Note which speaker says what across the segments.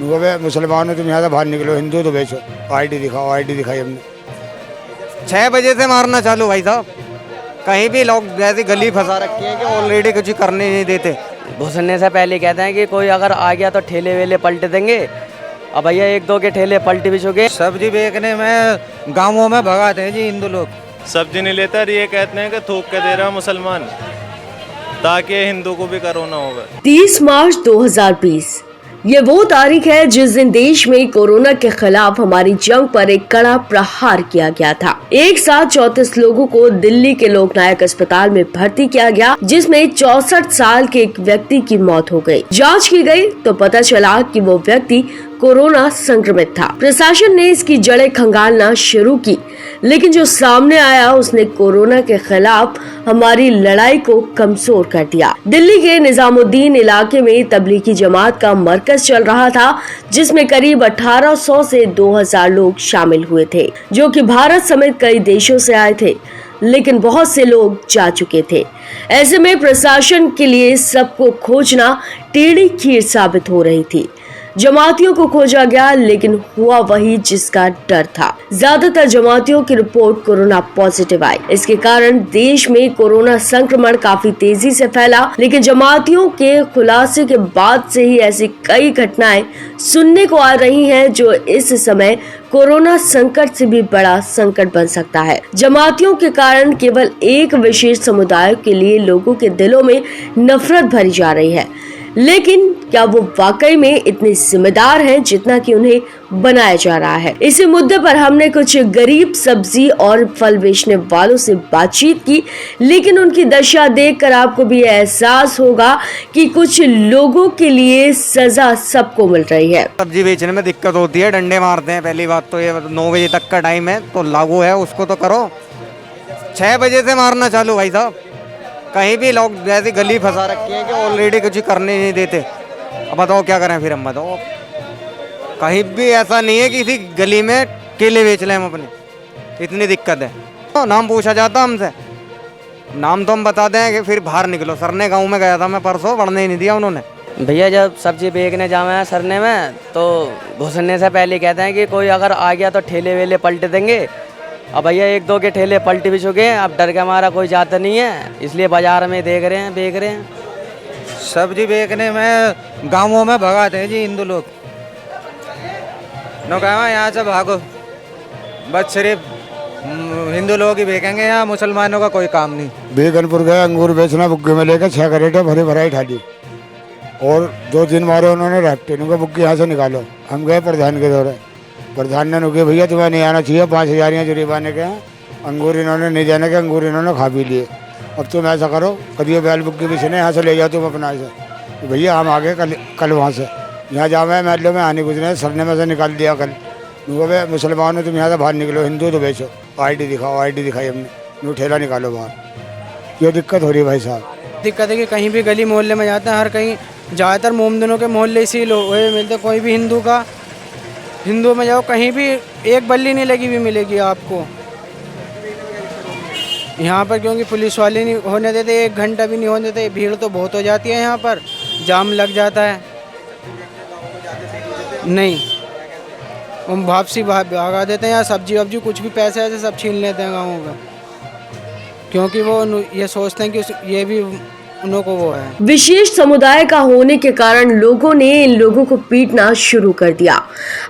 Speaker 1: मुसलमान हो तुम यहाँ से बाहर निकलो, हिंदू तो बेचो, आईडी दिखाओ। आईडी दिखाई हमने।
Speaker 2: 6 बजे से मारना चालू भाई साहब। कहीं भी लोग जैसी गली फंसा रखी है कि ऑलरेडी कुछ करने नहीं देते।
Speaker 3: घुसने से पहले कहते हैं कि कोई अगर आ गया तो ठेले वेले पलट देंगे। अब भैया 1-2 के ठेले पलट भी चुके।
Speaker 4: सब्जी बेचने में गांवों में भगाते हैं जी हिंदू लोग।
Speaker 5: सब्जी नहीं लेता, ये कहते हैं कि थूक के दे रहा मुसलमान, ताकि हिंदू को भी कोरोना होगा।
Speaker 6: 30 मार्च 2020 ये वो तारीख है जिस दिन देश में कोरोना के खिलाफ हमारी जंग पर एक कड़ा प्रहार किया गया था। एक साथ 34 लोगों को दिल्ली के लोकनायक अस्पताल में भर्ती किया गया, जिसमें 64 साल के एक व्यक्ति की मौत हो गई। जांच की गई तो पता चला कि वो व्यक्ति कोरोना संक्रमित था। प्रशासन ने इसकी जड़ें खंगालना शुरू की, लेकिन जो सामने आया उसने कोरोना के खिलाफ हमारी लड़ाई को कमजोर कर दिया। दिल्ली के निजामुद्दीन इलाके में तबलीगी जमात का मरकज चल रहा था, जिसमें करीब 1800 से 2000 लोग शामिल हुए थे, जो कि भारत समेत कई देशों से आए थे, लेकिन बहुत से लोग जा चुके थे। ऐसे में प्रशासन के लिए सबको खोजना टेढ़ी खीर साबित हो रही थी। जमातियों को खोजा गया, लेकिन हुआ वही जिसका डर था। ज्यादातर जमातियों की रिपोर्ट कोरोना पॉजिटिव आई। इसके कारण देश में कोरोना संक्रमण काफी तेजी से फैला, लेकिन जमातियों के खुलासे के बाद से ही ऐसी कई घटनाएं सुनने को आ रही हैं, जो इस समय कोरोना संकट से भी बड़ा संकट बन सकता है। जमातियों के कारण केवल एक विशेष समुदाय के लिए लोगों के दिलों में नफरत भरी जा रही है, लेकिन क्या वो वाकई में इतने जिम्मेदार हैं जितना कि उन्हें बनाया जा रहा है? इसी मुद्दे पर हमने कुछ गरीब सब्जी और फल बेचने वालों से बातचीत की, लेकिन उनकी दशा देखकर आपको भी एहसास होगा कि कुछ लोगों के लिए सजा सबको मिल रही है।
Speaker 2: सब्जी बेचने में दिक्कत होती है, डंडे मारते हैं। पहली बात तो ये 9 बजे तक का टाइम है तो लागू है, उसको तो करो। 6 बजे से मारना चालू भाई साहब। कहीं भी लोग जैसी गली फंसा रखी है कि ऑलरेडी कुछ करने नहीं देते। अब बताओ क्या करें फिर हम, बताओ। कहीं भी ऐसा नहीं है कि किसी गली में केले बेच लें हम अपने, इतनी दिक्कत है। तो नाम पूछा जाता हमसे, नाम तो हम बताते हैं कि फिर बाहर निकलो। सरने गांव में गया था मैं परसों, बढ़ने ही नहीं दिया उन्होंने।
Speaker 3: भैया जब सब्जी बेचने जावे हैं सरने में, तो घुसने से पहले कहते हैं कि कोई अगर आ गया तो ठेले वेले पलट देंगे। अब भैया 1-2 के ठेले पलट भी चुके हैं। अब डर के हमारा कोई जाता नहीं है, इसलिए बाजार में देख रहे हैं, बेच रहे हैं।
Speaker 4: सब्जी बेचने में गांवों में भगाते हैं जी हिंदू लोग। नो कहा यहाँ से भागो, बस सिर्फ हिंदू लोग ही बेचेंगे, यहाँ मुसलमानों का कोई काम नहीं।
Speaker 1: बेगनपुर गए अंगूर बेचना, बुग्गे में लेकर 6 करेटे भरी भराई ठाली और 2 दिन मारे उन्होंने रैप्टे। उनका बुग्गे यहाँ से निकालो। हम गए प्रधान के दौरे, प्रधान ने नुके भैया तुम्हें नहीं आना चाहिए, 5000 जुर्माने के हैं। अंगूर इन्होंने नहीं जाने के, अंगूर इन्होंने खा भी लिए। अब तुम ऐसा करो, कदिए बैल बुग्गी भी सुने, यहाँ से ले जाओ तुम अपना से। तो भैया हम आ गए कल वहाँ से, यहाँ जावे महलों में आने गुजरे, सरने में से निकाल दिया कल। भाई मुसलमान हो तुम यहाँ से बाहर निकलो, हिंदू तो बेचो, आईडी दिखाओ। आईडी दिखाई हमने, ठेला निकालो बाहर। ये दिक्कत हो रही है भाई साहब।
Speaker 7: दिक्कत है कि कहीं भी गली मोहल्ले में जाते हैं, हर कहीं ज़्यादातर मोमदनों के मोहल्ले इसी लोग मिलते। कोई भी हिंदू में जाओ, कहीं भी एक बल्ली नहीं लगी हुई मिलेगी आपको यहाँ पर, क्योंकि पुलिस वाले नहीं होने देते, 1 घंटा भी नहीं होने देते। भीड़ तो बहुत हो जाती है यहाँ पर, जाम लग जाता है। नहीं, हम वापसी भगा देते हैं, या सब्जी वब्जी कुछ भी पैसे ऐसे सब छीन लेते हैं गाँवों में, क्योंकि वो ये सोचते हैं कि ये भी उन को वो है।
Speaker 6: विशेष समुदाय का होने के कारण लोगों ने इन लोगों को पीटना शुरू कर दिया।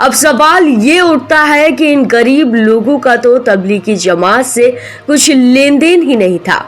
Speaker 6: अब सवाल ये उठता है कि इन गरीब लोगों का तो तबलीगी जमात से कुछ लेन देन ही नहीं था,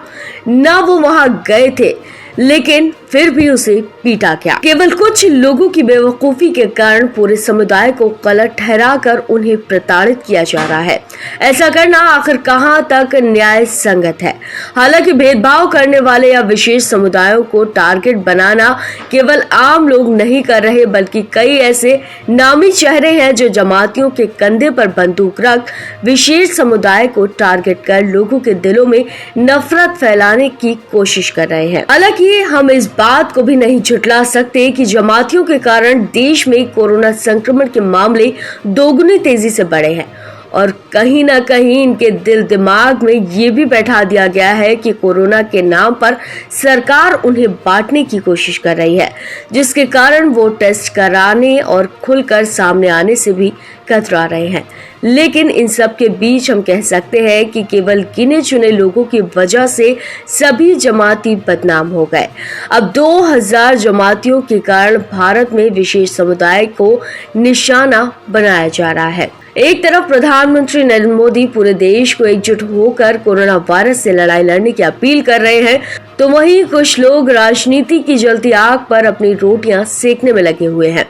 Speaker 6: ना वो वहां गए थे, लेकिन फिर भी उसे पीटा गया। केवल कुछ लोगों की बेवकूफी के कारण पूरे समुदाय को गलत ठहराकर उन्हें प्रताड़ित किया जा रहा है। ऐसा करना आखिर कहां तक न्याय संगत है? हालांकि भेदभाव करने वाले या विशेष समुदायों को टारगेट बनाना केवल आम लोग नहीं कर रहे, बल्कि कई ऐसे नामी चेहरे हैं जो जमातियों के कंधे पर बंदूक रख विशेष समुदाय को टारगेट कर लोगों के दिलों में नफरत फैलाने की कोशिश कर रहे हैं। हालांकि हम इस बात को भी नहीं झुठला सकते कि जमातियों के कारण देश में कोरोना संक्रमण के मामले दोगुनी तेजी से बढ़े हैं और कहीं ना कहीं इनके दिल दिमाग में ये भी बैठा दिया गया है कि कोरोना के नाम पर सरकार उन्हें बांटने की कोशिश कर रही है, जिसके कारण वो टेस्ट कराने और खुलकर सामने आने से भी कतरा रहे हैं। लेकिन इन सब के बीच हम कह सकते हैं कि केवल गिने चुने लोगों की वजह से सभी जमाती बदनाम हो गए। अब 2000 जमातियों के कारण भारत में विशेष समुदाय को निशाना बनाया जा रहा है। एक तरफ प्रधानमंत्री नरेंद्र मोदी पूरे देश को एकजुट होकर कोरोना वायरस से लड़ाई लड़ने की अपील कर रहे हैं, तो वहीं कुछ लोग राजनीति की जलती आग पर अपनी रोटियां सेकने में लगे हुए हैं।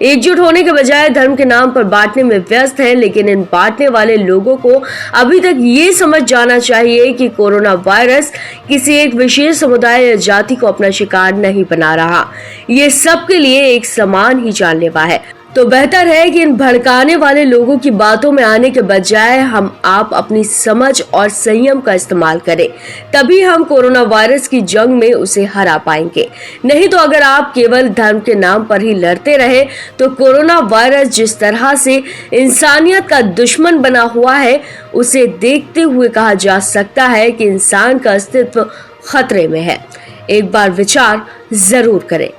Speaker 6: एकजुट होने के बजाय धर्म के नाम पर बांटने में व्यस्त हैं। लेकिन इन बांटने वाले लोगों को अभी तक ये समझ जाना चाहिए कि कोरोना वायरस किसी एक विशेष समुदाय या जाति को अपना शिकार नहीं बना रहा, ये सबके लिए एक समान ही जानलेवा है। तो बेहतर है कि इन भड़काने वाले लोगों की बातों में आने के बजाय हम आप अपनी समझ और संयम का इस्तेमाल करें, तभी हम कोरोना वायरस की जंग में उसे हरा पाएंगे। नहीं तो अगर आप केवल धर्म के नाम पर ही लड़ते रहे तो कोरोना वायरस जिस तरह से इंसानियत का दुश्मन बना हुआ है, उसे देखते हुए कहा जा सकता है कि इंसान का अस्तित्व खतरे में है। एक बार विचार जरूर करें।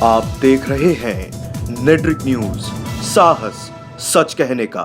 Speaker 8: आप देख रहे हैं नेट्रिक न्यूज, साहस सच कहने का।